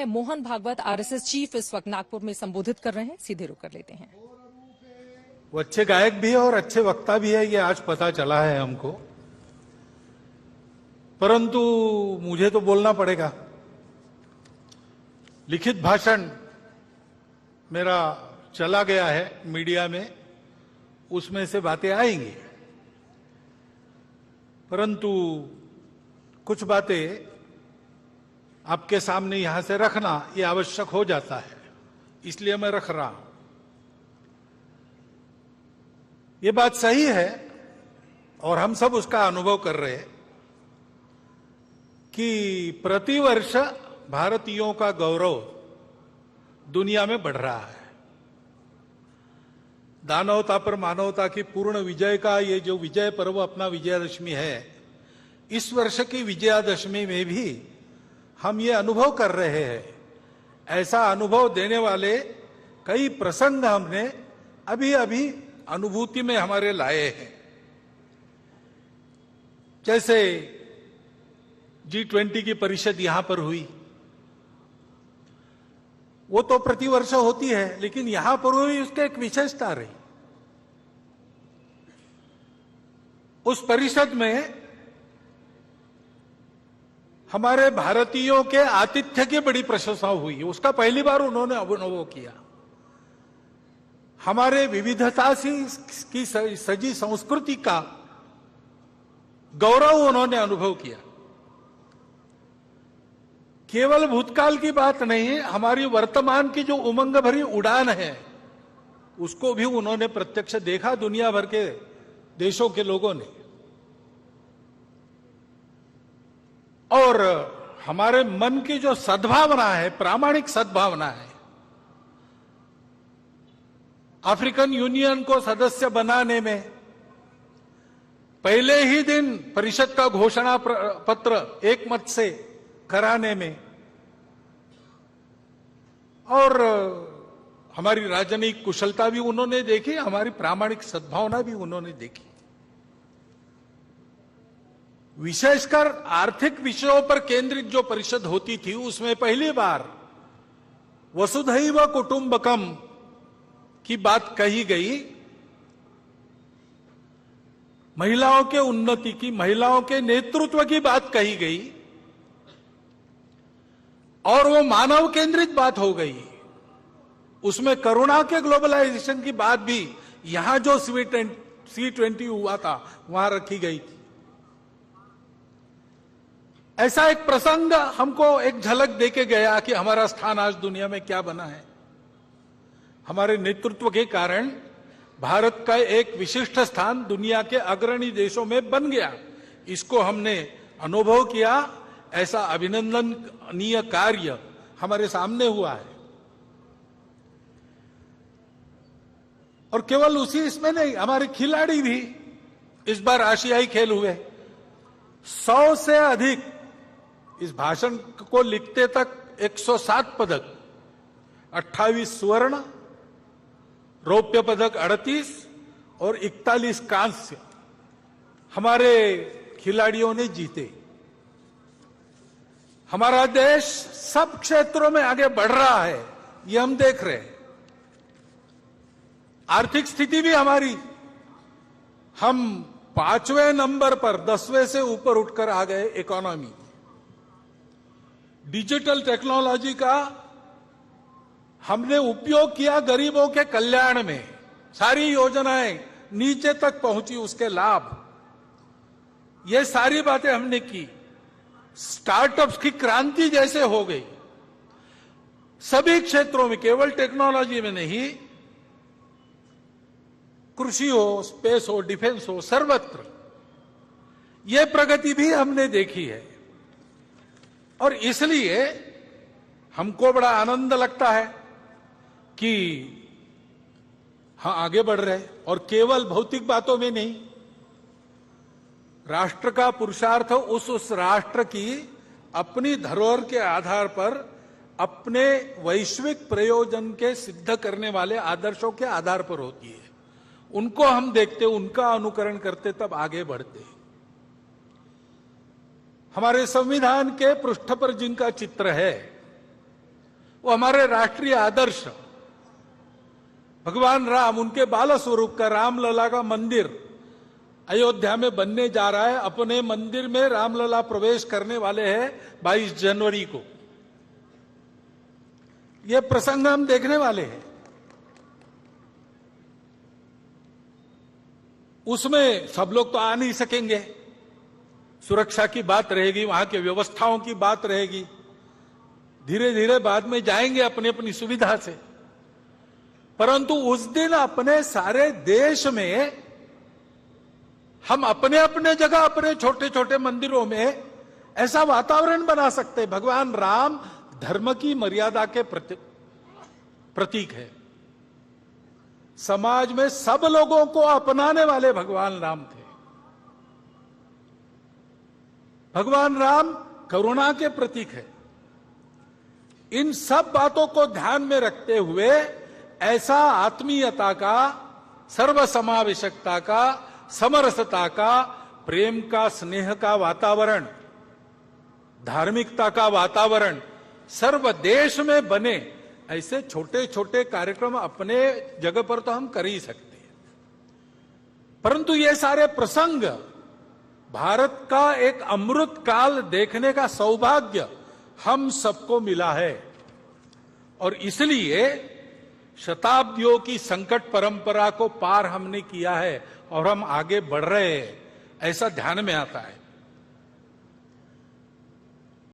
हैं Mohan Bhagwat, RSS chief, इस वक्त नागपुर में संबोधित कर रहे हैं। सीधे रुक कर लेते हैं। वो अच्छे गायक भी है और अच्छे वक्ता भी है, ये आज पता चला है हमको। परंतु मुझे तो बोलना पड़ेगा। लिखित भाषण मेरा चला गया है मीडिया में, उसमें से बातें आएंगी, परंतु कुछ बातें आपके सामने यहां से रखना ये आवश्यक हो जाता है, इसलिए मैं रख रहा हूं। ये बात सही है और हम सब उसका अनुभव कर रहे हैं कि प्रतिवर्ष भारतीयों का गौरव दुनिया में बढ़ रहा है। दानवता पर मानवता की पूर्ण विजय का ये जो विजय पर्व अपना विजयादशमी है, इस वर्ष की विजयादशमी में भी हम ये अनुभव कर रहे हैं। ऐसा अनुभव देने वाले कई प्रसंग हमने अभी अभी अनुभूति में हमारे लाए हैं। जैसे G20 की परिषद यहां पर हुई, वो तो प्रतिवर्ष होती है, लेकिन यहां पर हुई उसके एक विशेषता रही। उस परिषद में हमारे भारतीयों के आतिथ्य की बड़ी प्रशंसा हुई, उसका पहली बार उन्होंने अनुभव किया। हमारे विविधता की सजी संस्कृति का गौरव उन्होंने अनुभव किया। केवल भूतकाल की बात नहीं, हमारी वर्तमान की जो उमंग भरी उड़ान है उसको भी उन्होंने प्रत्यक्ष देखा, दुनिया भर के देशों के लोगों ने। और हमारे मन की जो सद्भावना है, प्रामाणिक सद्भावना है, अफ्रीकन यूनियन को सदस्य बनाने में पहले ही दिन परिषद का घोषणा पत्र एक मत से कराने में, और हमारी राजनयिक कुशलता भी उन्होंने देखी, हमारी प्रामाणिक सद्भावना भी उन्होंने देखी। विशेषकर आर्थिक विषयों पर केंद्रित जो परिषद होती थी, उसमें पहली बार वसुधैव कुटुंबकम की बात कही गई। महिलाओं के उन्नति की, महिलाओं के नेतृत्व की बात कही गई और वो मानव केंद्रित बात हो गई। उसमें करुणा के ग्लोबलाइजेशन की बात भी यहां जो C20 हुआ था वहां रखी गई थी। ऐसा एक प्रसंग हमको एक झलक देके गया कि हमारा स्थान आज दुनिया में क्या बना है। हमारे नेतृत्व के कारण भारत का एक विशिष्ट स्थान दुनिया के अग्रणी देशों में बन गया। इसको हमने अनुभव किया। ऐसा अभिनंदनीय कार्य हमारे सामने हुआ है। और केवल उसी इसमें नहीं, हमारे खिलाड़ी भी इस बार आशियाई खेल हुए। 100 से अधिक, इस भाषण को लिखते तक 107 पदक, 28 स्वर्ण, रौप्य पदक 38 और 41 कांस्य हमारे खिलाड़ियों ने जीते। हमारा देश सब क्षेत्रों में आगे बढ़ रहा है, ये हम देख रहे हैं। आर्थिक स्थिति भी हमारी, हम 5वें नंबर पर 10वें से ऊपर उठकर आ गए इकोनॉमी। डिजिटल टेक्नोलॉजी का हमने उपयोग किया गरीबों के कल्याण में, सारी योजनाएं नीचे तक पहुंची, उसके लाभ, ये सारी बातें हमने की। स्टार्टअप्स की क्रांति जैसे हो गई सभी क्षेत्रों में, केवल टेक्नोलॉजी में नहीं, कृषि हो, स्पेस हो, डिफेंस हो, सर्वत्र ये प्रगति भी हमने देखी है। और इसलिए हमको बड़ा आनंद लगता है कि हाँ, आगे बढ़ रहे हैं। और केवल भौतिक बातों में नहीं, राष्ट्र का पुरुषार्थ उस राष्ट्र की अपनी धरोहर के आधार पर अपने वैश्विक प्रयोजन के सिद्ध करने वाले आदर्शों के आधार पर होती है। उनको हम देखते, उनका अनुकरण करते, तब आगे बढ़ते। हमारे संविधान के पृष्ठ पर जिनका चित्र है, वो हमारे राष्ट्रीय आदर्श भगवान राम, उनके बाल स्वरूप का रामलला का मंदिर अयोध्या में बनने जा रहा है। अपने मंदिर में रामलला प्रवेश करने वाले हैं 22 जनवरी को। यह प्रसंग हम देखने वाले हैं। उसमें सब लोग तो आ नहीं सकेंगे, सुरक्षा की बात रहेगी, वहां की व्यवस्थाओं की बात रहेगी। धीरे धीरे बाद में जाएंगे अपनी अपनी सुविधा से। परंतु उस दिन अपने सारे देश में हम अपने अपने जगह अपने छोटे छोटे मंदिरों में ऐसा वातावरण बना सकते हैं। भगवान राम धर्म की मर्यादा के प्रतीक है। समाज में सब लोगों को अपनाने वाले भगवान राम थे। भगवान राम करुणा के प्रतीक है। इन सब बातों को ध्यान में रखते हुए ऐसा आत्मीयता का, सर्वसमावेशकता का, समरसता का, प्रेम का, स्नेह का वातावरण, धार्मिकता का वातावरण सर्व देश में बने, ऐसे छोटे छोटे कार्यक्रम अपने जगह पर तो हम कर ही सकते हैं। परंतु ये सारे प्रसंग भारत का एक अमृत काल देखने का सौभाग्य हम सबको मिला है। और इसलिए शताब्दियों की संकट परंपरा को पार हमने किया है और हम आगे बढ़ रहे हैं, ऐसा ध्यान में आता है।